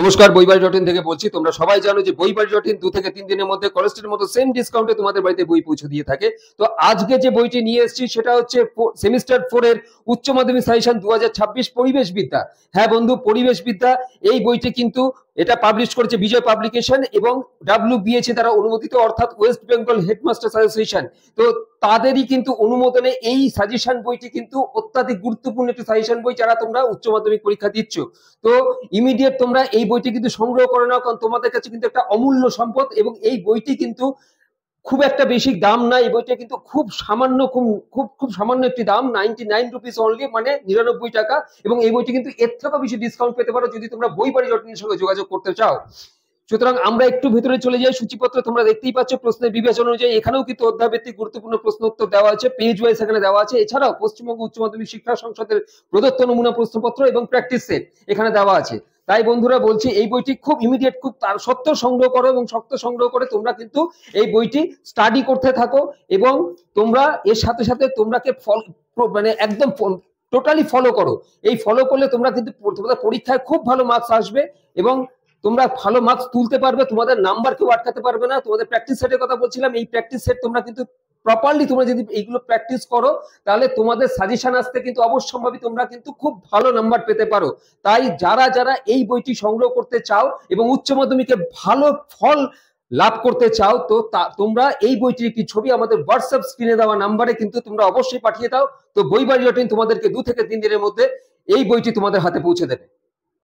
নমস্কার, বইবাড়ি.in থেকে বলছি। তোমরা সবাই জানো যে বইবাড়ি.in 2 থেকে 3 দিনের মধ্যে কলেজের মতো সেম ডিসকাউন্টে তোমাদের বাড়িতে বই পৌঁছে দিয়ে থাকে। তো আজকে যে বইটি নিয়ে এসেছি সেটা হচ্ছে সেমিস্টার 4 এর উচ্চ মাধ্যমিক সাজেশন 2026 পরিবেশ বিদ্যা। হ্যাঁ বন্ধু, পরিবেশ বিদ্যা। এই বইটি কিন্তু এটা পাবলিশ করেছে বিজয় পাবলিকেশন এবং WBH দ্বারা অনুমোদিত, অর্থাৎ ওয়েস্ট বেঙ্গল হেডমাস্টার্স অ্যাসোসিয়েশন। তো তাদেরই কিন্তু অনুমোদনে এই সাজেশন বইটি কিন্তু অত্যাধিক গুরুত্বপূর্ণ একটি সাজেশন বই যারা তোমরা উচ্চ মাধ্যমিক পরীক্ষা দিচ্ছ। তো ইমিডিয়েট তোমরা এই বইটি কিন্তু সংগ্রহ করে নাও, কারণ তোমাদের কাছে কিন্তু একটা অমূল্য সম্পদ। এবং এই বইটি কিন্তু খুব একটা বেশি দাম না, এই বইটা কিন্তু খুব সামান্য, খুব সামান্য একটি দাম, 99 রুপিস অনলি, মানে 99 টাকা। এবং এই বইটি কিন্তু এর থেকেও বেশি ডিসকাউন্ট পেতে পারো যদি তোমরা বইবাড়ি.in এর সঙ্গে যোগাযোগ করতে চাও। সুতরাং আমরা একটু ভেতরে চলে যাই। সূচিপত্র তোমরা দেখতেই পাচ্ছ, প্রশ্নের বিবেচনা অনুযায়ী এখানেও কিন্তু অধ্যায়ভিত্তিক গুরুত্বপূর্ণ প্রশ্ন উত্তর দেওয়া আছে, পেজ ওয়াইজ এখানে দেওয়া আছে। এছাড়াও পশ্চিমবঙ্গ উচ্চ মাধ্যমিক শিক্ষা সংসদের প্রদত্ত নমুনা প্রশ্নপত্র এবং প্র্যাকটিস সেট এখানে দেওয়া আছে। তাই বন্ধুরা বলছি, এই বইটি খুব ইমিডিয়েট, খুব তার সত্ত্বর সংগ্রহ করো এবং শক্ত সংগ্রহ করে তোমরা কিন্তু এই বইটি স্টাডি করতে থাকো। এবং তোমরা এর সাথে সাথে তোমরাকে মানে একদম টোটালি ফলো করো। এই ফলো করলে তোমরা কিন্তু তোমাদের পরীক্ষায় খুব ভালো মার্কস আসবে এবং তোমরা ভালো মার্কস তুলতে পারবে। তোমাদের নাম্বার কেউ আটকাতে পারবে না। তোমাদের প্র্যাকটিস সেটের কথা বলছিলাম, এই প্র্যাকটিস সেট তোমরা কিন্তু প্রপারলি তোমরা যদি এইগুলো প্র্যাকটিস করো তাহলে তোমাদের সাজেশন আসতে কিন্তু অবশ্যম্ভাবী তোমরা কিন্তু খুব ভালো নাম্বার পেতে পারো। তাই যারা যারা এই বইটি সংগ্রহ করতে চাও এবং উচ্চ মাধ্যমিকে ভালো ফল লাভ করতে চাও, তো তোমরা এই বইটির একটি ছবি আমাদের হোয়াটসঅ্যাপ স্ক্রিনে দেওয়া নাম্বারে কিন্তু তোমরা অবশ্যই পাঠিয়ে দাও। তো বইবাড়ি.in তোমাদেরকে 2 থেকে 3 দিনের মধ্যে এই বইটি তোমাদের হাতে পৌঁছে দেবে।